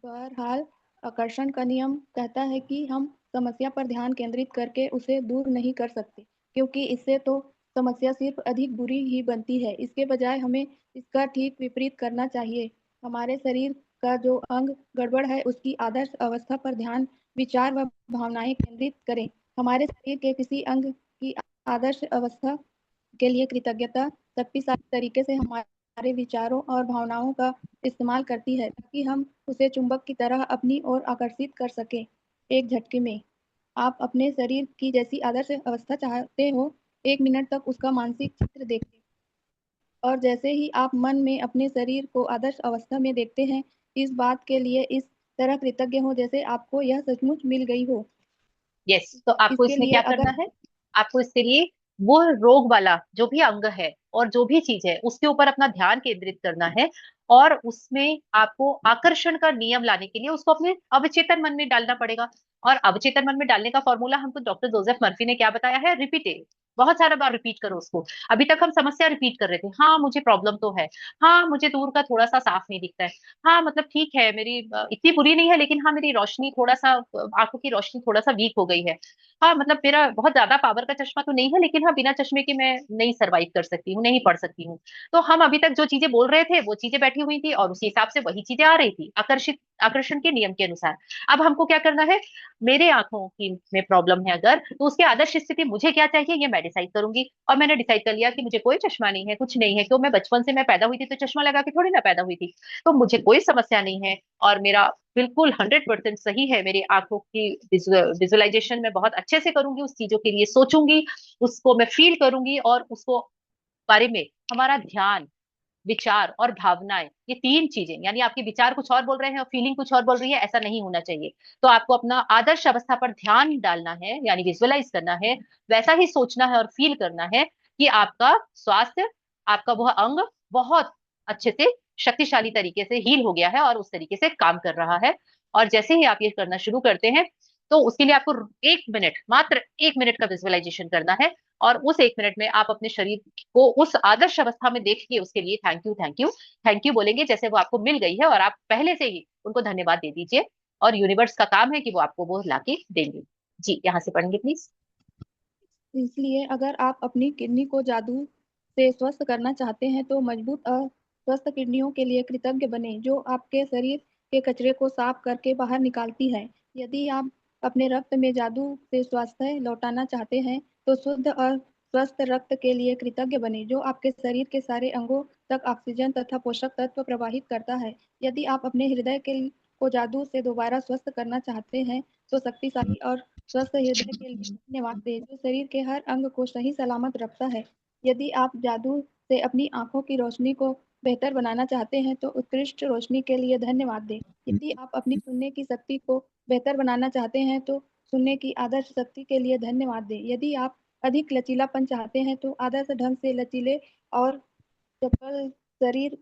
बहरहाल, आकर्षण का नियम कहता है कि हम समस्या पर ध्यान केंद्रित करके उसे दूर नहीं कर सकते, क्योंकि इससे तो समस्या सिर्फ अधिक बुरी ही बनती है। इसके बजाय हमें इसका ठीक विपरीत करना चाहिए। हमारे शरीर का जो अंग गड़बड़ है, उसकी आदर्श अवस्था पर ध्यान, विचार व भावनाएं केंद्रित करें। हमारे शरीर के किसी अंग की आदर्श अवस्था के लिए कृतज्ञता शक्तिशाली तरीके से हमारे विचारों और भावनाओं का इस्तेमाल करती है, ताकि हम उसे चुंबक की तरह अपनी ओर आकर्षित कर सकें। एक झटके में आप अपने शरीर की जैसी आदर्श अवस्था चाहते हो, 1 मिनट तक उसका मानसिक चित्र देखें, और जैसे ही आप मन में अपने शरीर को आदर्श अवस्था में देखते हैं, इस बात के लिए इस तरह कृतज्ञ हो जैसे आपको यह सचमुच मिल गई हो। यस, तो आपको इसके इसमें लिए क्या अगर करना है, आपको इसके लिए वो रोग वाला जो भी अंग है और जो भी चीज है उसके ऊपर अपना ध्यान केंद्रित करना है, और उसमें आपको आकर्षण का नियम लाने के लिए उसको अपने अवचेतन मन में डालना पड़ेगा। और अवचेतन मन में डालने का फॉर्मूला हमको डॉक्टर जोसेफ मर्फी ने क्या बताया है, रिपीट, बहुत सारा बार रिपीट करो उसको। अभी तक हम समस्या रिपीट कर रहे थे, हाँ मुझे प्रॉब्लम तो है, हाँ मुझे दूर का थोड़ा सा साफ नहीं दिखता है, हाँ मतलब ठीक है मेरी इतनी बुरी नहीं है, लेकिन हाँ मेरी रोशनी थोड़ा सा, आंखों की रोशनी थोड़ा सा वीक हो गई है, हाँ मतलब मेरा बहुत ज्यादा पावर का चश्मा तो नहीं है, लेकिन हाँ बिना चश्मे के मैं नहीं सरवाइव कर सकती हूँ, नहीं पढ़ सकती हूँ। तो हम अभी तक जो चीजें बोल रहे थे वो चीजें बैठी हुई थी, और उसी हिसाब से वही चीजें आ रही थी, आकर्षण के नियम के अनुसार। अब हमको क्या करना है, मेरे आंखों की में प्रॉब्लम है अगर, तो उसकी आदर्श स्थिति मुझे क्या चाहिए ये मैं डिसाइड करूंगी। और मैंने डिसाइड कर लिया कि मुझे कोई चश्मा नहीं है, कुछ नहीं है, क्यों, मैं बचपन से मैं पैदा हुई थी तो चश्मा लगा के थोड़ी ना पैदा हुई थी, तो मुझे कोई समस्या नहीं है, और मेरा बिल्कुल 100% सही है, मेरी आंखों की विजुअलाइजेशन में बहुत अच्छे से करूंगी, उस चीजों के लिए सोचूंगी, उसको मैं फील करूंगी, और उसको बारे में हमारा ध्यान, विचार और भावनाएं, ये तीन चीजें, यानी आपके विचार कुछ और बोल रहे हैं और फीलिंग कुछ और बोल रही है, ऐसा नहीं होना चाहिए। तो आपको अपना आदर्श अवस्था पर ध्यान डालना है, यानी विजुअलाइज करना है, वैसा ही सोचना है और फील करना है कि आपका स्वास्थ्य, आपका वह अंग बहुत अच्छे से, शक्तिशाली तरीके से हील हो गया है और उस तरीके से काम कर रहा है। और जैसे ही आप ये करना शुरू करते हैं, तो उसके लिए आपको 1 मिनट, मात्र 1 मिनट का विजुअलाइजेशन करना है, और उस 1 मिनट में आप अपने शरीर को उस आदर्श अवस्था में देख के उसके लिए thank you thank you thank you बोलेंगे, जैसे वो आपको मिल गई है, और आप पहले से ही उनको धन्यवाद दे दीजिए, और यूनिवर्स का काम है कि वो आपको वो लाके देंगे। जी, यहाँ से पढ़ेंगे प्लीज। इसलिए अगर आप अपनी किडनी को जादू से स्वस्थ करना चाहते हैं, तो मजबूत और स्वस्थ किडनियों के लिए कृतज्ञ बने, जो आपके शरीर के कचरे को साफ करके बाहर निकालती है। यदि आप अपने रक्त में जादू से स्वास्थ्य लौटाना चाहते हैं, तो शुद्ध और स्वस्थ रक्त के लिए कृतज्ञ बने, जो आपके शरीर के सारे अंगों तक ऑक्सीजन तथा पोषक तत्व प्रवाहित करता है। यदि आप अपने हृदय के को जादू से दोबारा स्वस्थ करना चाहते हैं, तो शक्तिशाली और स्वस्थ हृदय के लिए धन्यवाद दें, जो शरीर के हर अंग को सही सलामत रखता है। यदि आप जादू से अपनी आंखों की रोशनी को बेहतर बनाना चाहते हैं, तो उत्कृष्ट रोशनी के लिए धन्यवाद दें। यदि आप अपनी सुनने की शक्ति को बेहतर बनाना चाहते हैं, तो सुनने की आदर्श शक्ति के लिए धन्यवाद दें। यदि आप अधिक लचीलापन चाहते हैं, तो आदर्श ढंग से लचीले और चपल शरीर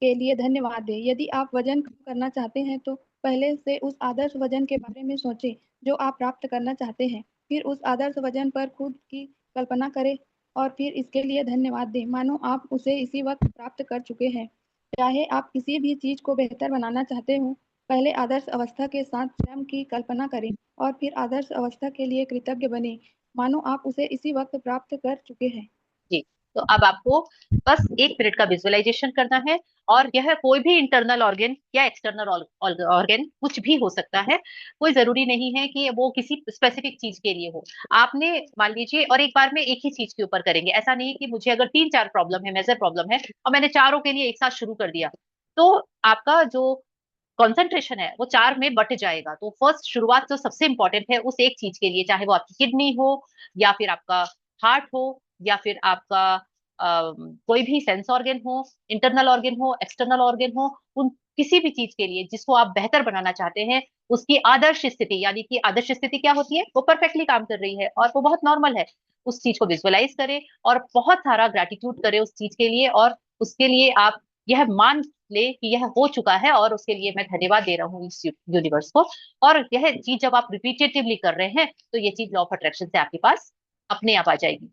के लिए धन्यवाद दें। यदि आप वजन कम करना चाहते हैं, तो पहले से उस आदर्श वजन के बारे में सोचें जो आप प्राप्त करना चाहते हैं। फिर उस आदर्श वजन पर खुद की कल्पना करें, और फिर इसके लिए धन्यवाद दें, मानो आप उसे इसी वक्त प्राप्त कर चुके हैं। चाहे आप किसी भी चीज को बेहतर बनाना चाहते हो, पहले आदर्श अवस्था के साथ स्वयं की कल्पना करें, और फिर आदर्श अवस्था के लिए कृतज्ञ बने, मानो आप उसे इसी वक्त प्राप्त कर चुके हैं। जी, तो अब आपको बस 1 मिनट का विजुअलाइजेशन करना है, और यह कोई भी इंटरनल ऑर्गन या एक्सटर्नल ऑर्गन कुछ भी हो सकता है, कोई जरूरी नहीं है कि वो किसी स्पेसिफिक चीज के लिए हो। आपने मान लीजिए, और एक बार में एक ही चीज के ऊपर करेंगे, ऐसा नहीं कि मुझे अगर 3-4 प्रॉब्लम है, मेजर प्रॉब्लम है, और मैंने चारों के लिए एक साथ शुरू कर दिया, तो आपका जो कंसंट्रेशन है वो चार में बट जाएगा। तो फर्स्ट शुरुआत जो सबसे इंपॉर्टेंट है उस एक चीज के लिए, चाहे वो आपकी किडनी हो, या फिर आपका हार्ट हो या फिर आपका कोई भी सेंस ऑर्गन हो, इंटरनल ऑर्गन हो, एक्सटर्नल ऑर्गन हो, उन किसी भी चीज के लिए जिसको आप बेहतर बनाना चाहते हैं, उसकी आदर्श स्थिति, यानी कि आदर्श स्थिति क्या होती है, वो परफेक्टली काम कर रही है और वो बहुत नॉर्मल है, उस चीज को विजुअलाइज करें और बहुत सारा ग्रेटिट्यूड करें उस चीज के लिए, और उसके लिए आप यह मान ले कि यह हो चुका है और उसके लिए मैं धन्यवाद दे रहा हूँ इस यूनिवर्स को। और यह चीज जब आप रिपीटेटिवली कर रहे हैं तो ये चीज लॉ ऑफ अट्रैक्शन से आपके पास अपने आप आ जाएगी,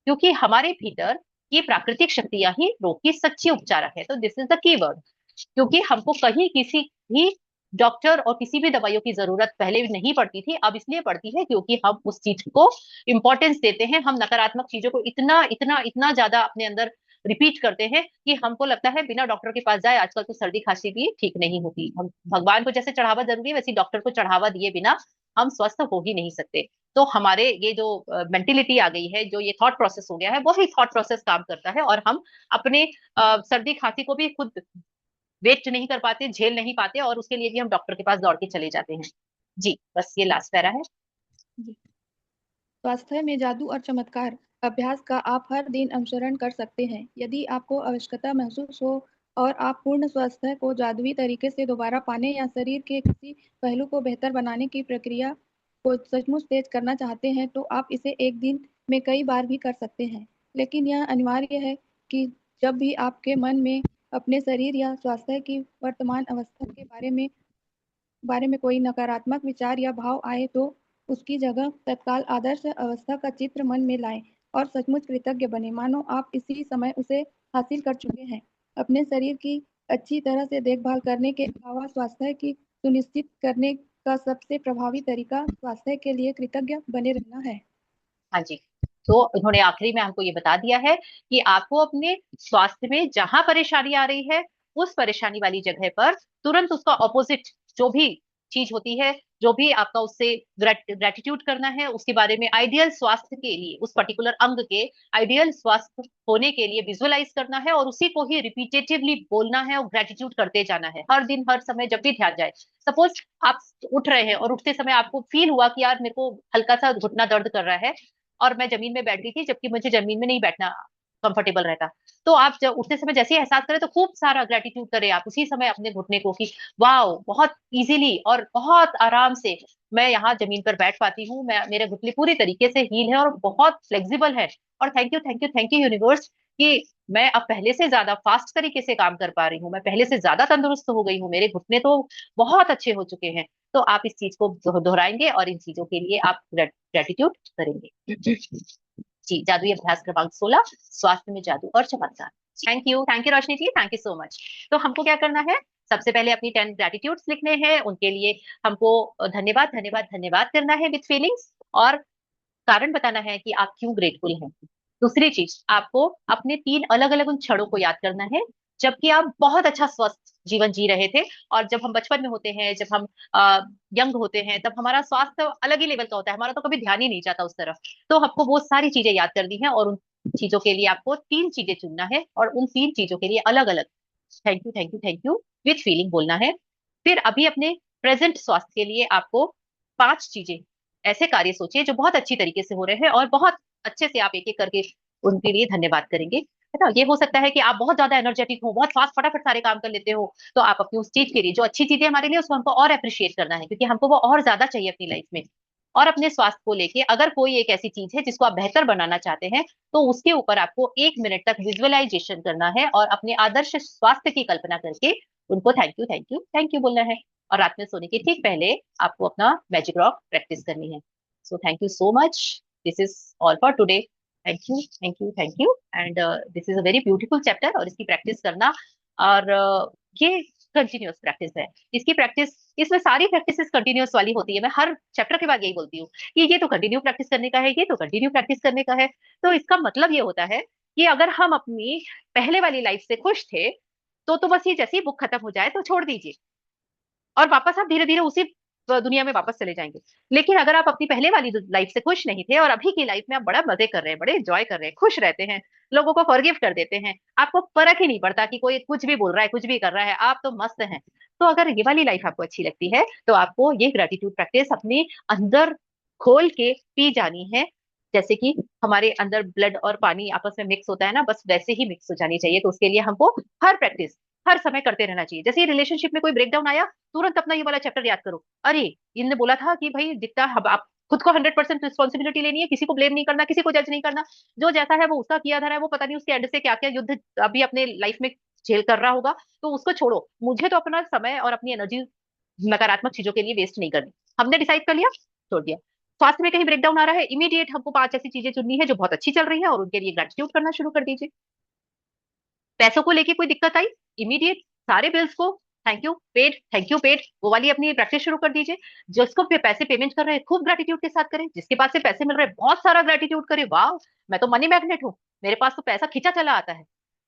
क्योंकि हमारे भीतर ये प्राकृतिक शक्तियां ही रोग की सच्ची उपचारक है। तो दिस इज द कीवर्ड। क्योंकि हमको कहीं किसी भी डॉक्टर और किसी भी दवाइयों की जरूरत पहले नहीं पड़ती थी, अब इसलिए पड़ती है क्योंकि हम उस चीज को इंपॉर्टेंस देते हैं, हम नकारात्मक चीजों को इतना इतना इतना ज्यादा अपने अंदर रिपीट करते हैं कि हमको लगता है बिना डॉक्टर के पास जाए आजकल तो सर्दी खांसी भी ठीक नहीं होती। हम भगवान को जैसे चढ़ावा जरूरी है, वैसे डॉक्टर को चढ़ावा दिए बिना हम स्वस्थ हो ही नहीं सकते। तो हमारे ये जो मेंटेलिटी आ गई है, जो ये थॉट प्रोसेस हो गया है, वही थॉट प्रोसेस काम करता है और हम अपने सर्दी खांसी को भी खुद वेट नहीं कर पाते, झेल नहीं पाते, और उसके लिए भी हम डॉक्टर के पास दौड़ के चले जाते हैं। जी, बस ये लास्ट पैरा है। जी। स्वास्थ्य में जादू और चमत्कार अभ्यास का आप हर दिन अनुसरण कर सकते हैं। यदि आपको आवश्यकता महसूस हो और आप पूर्ण स्वास्थ्य को जादुई तरीके से दोबारा पाने या शरीर के किसी पहलू को बेहतर बनाने की प्रक्रिया को सचमुच तेज करना चाहते हैं, तो आप इसे एक दिन में कई बार भी कर सकते हैं। लेकिन यह अनिवार्य है कि जब भी आपके मन में अपने शरीर या स्वास्थ्य की वर्तमान अवस्था के बारे में कोई नकारात्मक विचार या भाव आए, तो उसकी जगह तत्काल आदर्श अवस्था का चित्र मन में लाएं और सचमुच कृतज्ञ बने, मानो आप इसी समय उसे हासिल कर चुके हैं। अपने शरीर की अच्छी तरह से देखभाल करने के अलावा स्वास्थ्य की सुनिश्चित करने का सबसे प्रभावी तरीका स्वास्थ्य के लिए कृतज्ञ बने रहना है। हाँ जी। तो उन्होंने आखिरी में हमको ये बता दिया है कि आपको अपने स्वास्थ्य में जहां परेशानी आ रही है, उस परेशानी वाली जगह पर तुरंत उसका ऑपोजिट जो भी चीज होती है, जो भी आपका उससे ग्रेटिट्यूड करना है, उसके बारे में आइडियल स्वास्थ्य के लिए, उस पर्टिकुलर अंग के आइडियल स्वास्थ्य होने के लिए विजुअलाइज करना है और उसी को ही रिपीटेटिवली बोलना है और ग्रेटिट्यूड करते जाना है हर दिन हर समय जब भी ध्यान जाए। सपोज आप उठ रहे हैं और उठते समय आपको फील हुआ कि यार मेरे को हल्का सा घुटना दर्द कर रहा है और मैं जमीन में बैठ गई थी, जबकि मुझे जमीन में नहीं बैठना कंफर्टेबल रहता। तो आप जब उठते समय जैसे ही एहसास करें तो खूब सारा ग्रेटिट्यूड करें आप उसी समय अपने घुटने को कि वाह, बहुत इजीली और बहुत आराम से मैं यहाँ जमीन पर बैठ पाती हूँ, मैं मेरे घुटने पूरी तरीके से हील है और बहुत फ्लेक्सिबल है। और thank you thank you thank you universe कि मैं अब पहले से ज्यादा फास्ट तरीके से काम कर पा रही हूँ, मैं पहले से ज्यादा तंदुरुस्त हो गई हूँ, मेरे घुटने तो बहुत अच्छे हो चुके हैं। तो आप इस चीज को दोहराएंगे और इन चीजों के लिए आप ग्रेटिट्यूड करेंगे। जी, जादुई अभ्यास क्रमांक 16, स्वास्थ्य में जादू और चमत्कार। Thank you Roshni ji, thank you so much. तो हमको क्या करना है, सबसे पहले अपनी 10 ग्रेटिट्यूड्स लिखने हैं, उनके लिए हमको धन्यवाद धन्यवाद धन्यवाद करना है विद फीलिंग्स, और कारण बताना है कि आप क्यों ग्रेटफुल हैं। दूसरी चीज, आपको अपने 3 अलग अलग उन क्षणों को याद करना है जबकि आप बहुत अच्छा स्वस्थ जीवन जी रहे थे। और जब हम बचपन में होते हैं, जब हम यंग होते हैं, तब हमारा स्वास्थ्य अलग ही लेवल का होता है, हमारा तो कभी ध्यान ही नहीं जाता उस तरफ। तो आपको वो सारी चीजें याद करनी है और उन चीजों के लिए आपको 3 चीजें चुनना है और उन 3 चीजों के लिए अलग अलग thank you thank you thank you with feeling बोलना है। फिर अभी अपने प्रेजेंट स्वास्थ्य के लिए आपको 5 चीजें, ऐसे कार्य सोचिए जो बहुत अच्छी तरीके से हो रहे हैं और बहुत अच्छे से आप एक एक करके उनके लिए धन्यवाद करेंगे, है ना। ये हो सकता है कि आप बहुत ज्यादा एनर्जेटिक हो, बहुत फास्ट फटाफट सारे काम कर लेते हो, तो आप अपनी उस चीज के लिए जो अच्छी चीजें हमारे लिए, उसको हमको और अप्रिशिएट करना है क्योंकि हमको वो और ज्यादा चाहिए अपनी लाइफ में। और अपने स्वास्थ्य को लेके अगर कोई एक ऐसी चीज है जिसको आप बेहतर बनाना चाहते हैं, तो उसके ऊपर आपको 1 मिनट तक विजुअलाइजेशन करना है और अपने आदर्श स्वास्थ्य की कल्पना करके उनको थैंक यू बोलना है। और रात में सोने के ठीक पहले आपको अपना मैजिक रॉक प्रैक्टिस करनी है। So thank you so much, this is all for today. Thank you thank you thank you and this is a very beautiful chapter, और इसकी प्रैक्टिस करना, और ये कंटिन्यूअस प्रैक्टिस है। इसकी प्रैक्टिस, इसमें सारी प्रैक्टिस कंटिन्यूअस वाली होती है। मैं हर चैप्टर के बाद यही बोलती हूँ कि ये तो कंटिन्यू प्रैक्टिस करने का है, ये तो कंटिन्यू प्रैक्टिस करने का है। तो इसका मतलब ये होता है कि अगर हम अपनी पहले वाली लाइफ से खुश थे, तो बस ये जैसे ही बुक खत्म हो जाए तो छोड़ दीजिए और वापस आप धीरे धीरे उसी दुनिया में वापस चले जाएंगे। लेकिन अगर आप अपनी पहले वाली लाइफ से खुश नहीं थे और अभी की लाइफ में आप बड़ा मजे कर रहे हैं, बड़े एंजॉय कर रहे हैं, खुश रहते हैं, लोगों को फॉरगिव कर देते हैं, आपको फर्क ही नहीं पड़ता कि कोई कुछ भी बोल रहा है, कुछ भी कर रहा है, आप तो मस्त हैं। तो अगर ये वाली लाइफ आपको अच्छी लगती है तो आपको ये ग्रेटिट्यूड प्रैक्टिस अपने अंदर खोल के पी जानी है। जैसे कि हमारे अंदर ब्लड और पानी आपस में मिक्स होता है ना, बस वैसे ही मिक्स हो जानी चाहिए। तो उसके लिए हमको हर प्रैक्टिस हर समय करते रहना चाहिए। जैसे रिलेशनशिप में कोई ब्रेकडाउन आया, तुरंत अपना ये वाला चैप्टर याद करो। अरे इनने बोला था कि भाई जितना आप खुद को 100% रिस्पॉन्सिबिलिटी लेनी है, किसी को ब्लेम नहीं करना, किसी को जज नहीं करना। जो जैसा है वो उसका किया धरा है, वो पता नहीं उसके एंड से क्या क्या युद्ध अभी अपने लाइफ में झेल कर रहा होगा। तो उसको छोड़ो, मुझे तो अपना समय और अपनी एनर्जी नकारात्मक चीजों के लिए वेस्ट नहीं करनी। हमने डिसाइड कर लिया, छोड़ दिया। स्वास्थ्य में कहीं ब्रेकडाउन आ रहा है, इमीडिएट हमको 5 ऐसी चीजें चुननी है जो बहुत अच्छी चल रही है और उनके लिए ग्रेटिट्यूड करना शुरू कर दीजिए। पैसों को लेके कोई दिक्कत आई, इमीडिएट सारे बिल्स को thank you paid, thank you paid, वो वाली अपनी प्रैक्टिस शुरू कर दीजिए। जिसको पैसे पेमेंट कर रहे हैं खूब ग्रेटिट्यूड के साथ करें, जिसके पास से पैसे मिल रहे हैं बहुत सारा ग्रेटिट्यूड करें, वाह मैं तो मनी मैग्नेट हूँ, मेरे पास तो पैसा खींचा चला आता है।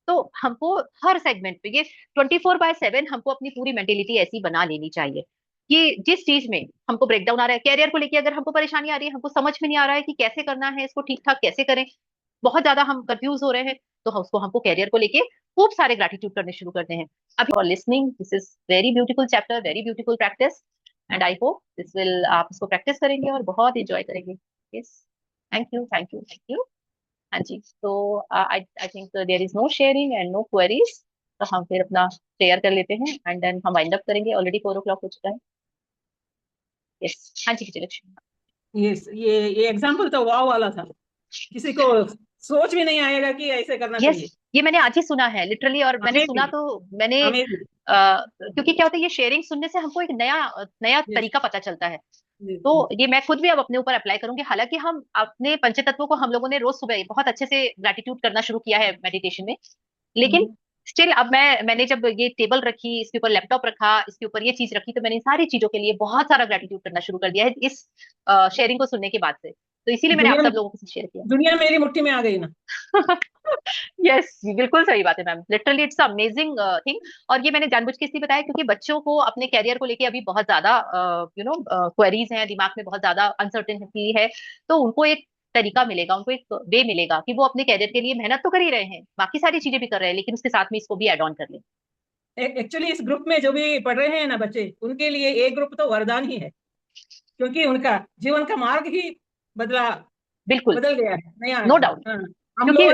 तो हमको हर सेगमेंट पे ये 24/7 हमको अपनी पूरी मेंटेलिटी ऐसी बना लेनी चाहिए कि जिस चीज में हमको ब्रेकडाउन आ रहा है, कैरियर को लेके अगर हमको परेशानी आ रही है, हमको समझ में नहीं आ रहा है कि कैसे करना है इसको ठीक ठाक कैसे करें, बहुत ज्यादा हम कंफ्यूज हो रहे हैं, तो उसको हमको कैरियर को लेके खूब सारे ग्रेटिट्यूड करने शुरू करते हैं। अभी और listening, this is very beautiful chapter, very beautiful practice, and I hope this will आप इसको प्रैक्टिस करेंगे और बहुत एंजॉय करेंगे। Yes, thank you thank you thank you. हाँ जी, तो I I think there is no sharing and no queries, तो हम फिर अपना शेयर कर लेते हैं एंड देन हम वाइंड अप करेंगे, ऑलरेडी 4 o'clock हो चुका है। यस, हाँ जी विजयलक्ष्मी। यस, ये एग्जाम्पल तो वाव वाला था, किसी को सोच भी नहीं आएगा कि ऐसे करना यस, चाहिए। ये मैंने आज ही सुना है लिटरली, और मैंने सुना अमेजिंग, तो मैंने अमेजिंग। क्योंकि क्या होता है, ये शेयरिंग सुनने से हमको एक नया नया यस, तरीका पता चलता है। तो यस, ये मैं खुद भी अब अपने ऊपर अप्लाई करूंगी। हालांकि हम अपने पंचतत्वों को हम लोगों ने रोज सुबह बहुत अच्छे से ग्रेटिट्यूड करना शुरू किया है मेडिटेशन में, लेकिन स्टिल अब मैंने जब ये टेबल रखी, इसके ऊपर लैपटॉप रखा, इसके ऊपर ये चीज रखी, तो मैंने इन सारी चीजों के लिए बहुत सारा ग्रेटिट्यूड करना शुरू कर दिया है इस शेयरिंग को सुनने के बाद से। तो इसीलिए मैंने आप दुनिया सब लोगों के साथ शेयर किया। दुनिया मेरी मुट्ठी में आ गई ना। यस, बिल्कुल सही बात है ma'am, literally it's amazing thing. और ये मैंने जानबूझ के इसलिए बताया क्योंकि बच्चों को अपने कैरियर को लेके अभी बहुत ज्यादा क्वेरीज हैं दिमाग में, बहुत ज्यादा अनसर्टेनिटी है। तो उनको एक तरीका मिलेगा, उनको एक वे मिलेगा कि वो अपने कैरियर के लिए मेहनत तो कर ही रहे हैं, बाकी सारी चीजें भी कर रहे हैं, लेकिन उसके साथ में इसको भी एड ऑन कर लें। एक्चुअली इस ग्रुप में जो भी पढ़ रहे हैं ना बच्चे, उनके लिए एक ग्रुप तो वरदान ही है, क्योंकि उनका जीवन का मार्ग ही बदला बिल्कुल, बदल गया है, नया। No doubt. हाँ, क्योंकि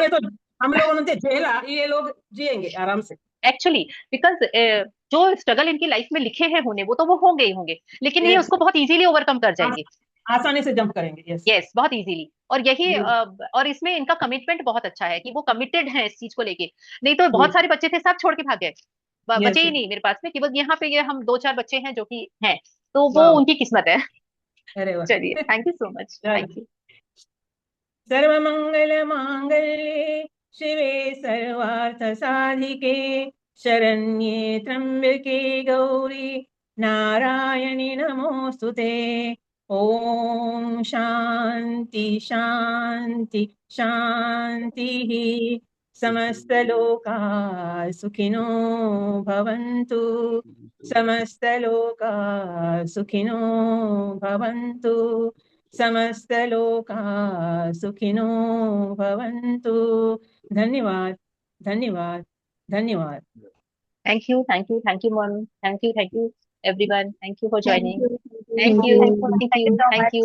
हम लोगों ने तो झेला, ये लोग जिएंगे आराम से। एक्चुअली बिकॉज जो स्ट्रगल इनकी लाइफ में लिखे हैं होने, वो तो वो होंगे ही होंगे, लेकिन ये यस, उसको बहुत इजीली ओवरकम कर जाएंगे। आसानी से जंप करेंगे। यस, यस, बहुत इजीली। और यही और इसमें इनका कमिटमेंट बहुत अच्छा है कि वो कमिटेड है इस चीज को लेके। नहीं तो बहुत सारे बच्चे थे सब छोड़ के भाग गए, बचे यस, ही नहीं मेरे पास में, केवल यहाँ पे ये हम 2-4 बच्चे हैं जो कि हैं, तो वो वाह, उनकी किस्मत है। अरे वाह। चलिए, thank you so much, thank चलो, यू। सर्वमंगल मांगल्ये शिवे सर्वार्थ साधिके शरण्ये त्र्यंबके गौरी नारायणि नमोस्तुते। ओम शांति शांति शांति। समस्तलोका सुखिनो भवन्तु, समस्तलोका सुखिनो भवन्तु, समस्तलोका सुखिनो भवन्तु। धन्यवाद, धन्यवाद, धन्यवाद। Thank you ma'am, thank you everyone, thank you for thank joining. You, thank thank you, you. Thank you, thank you.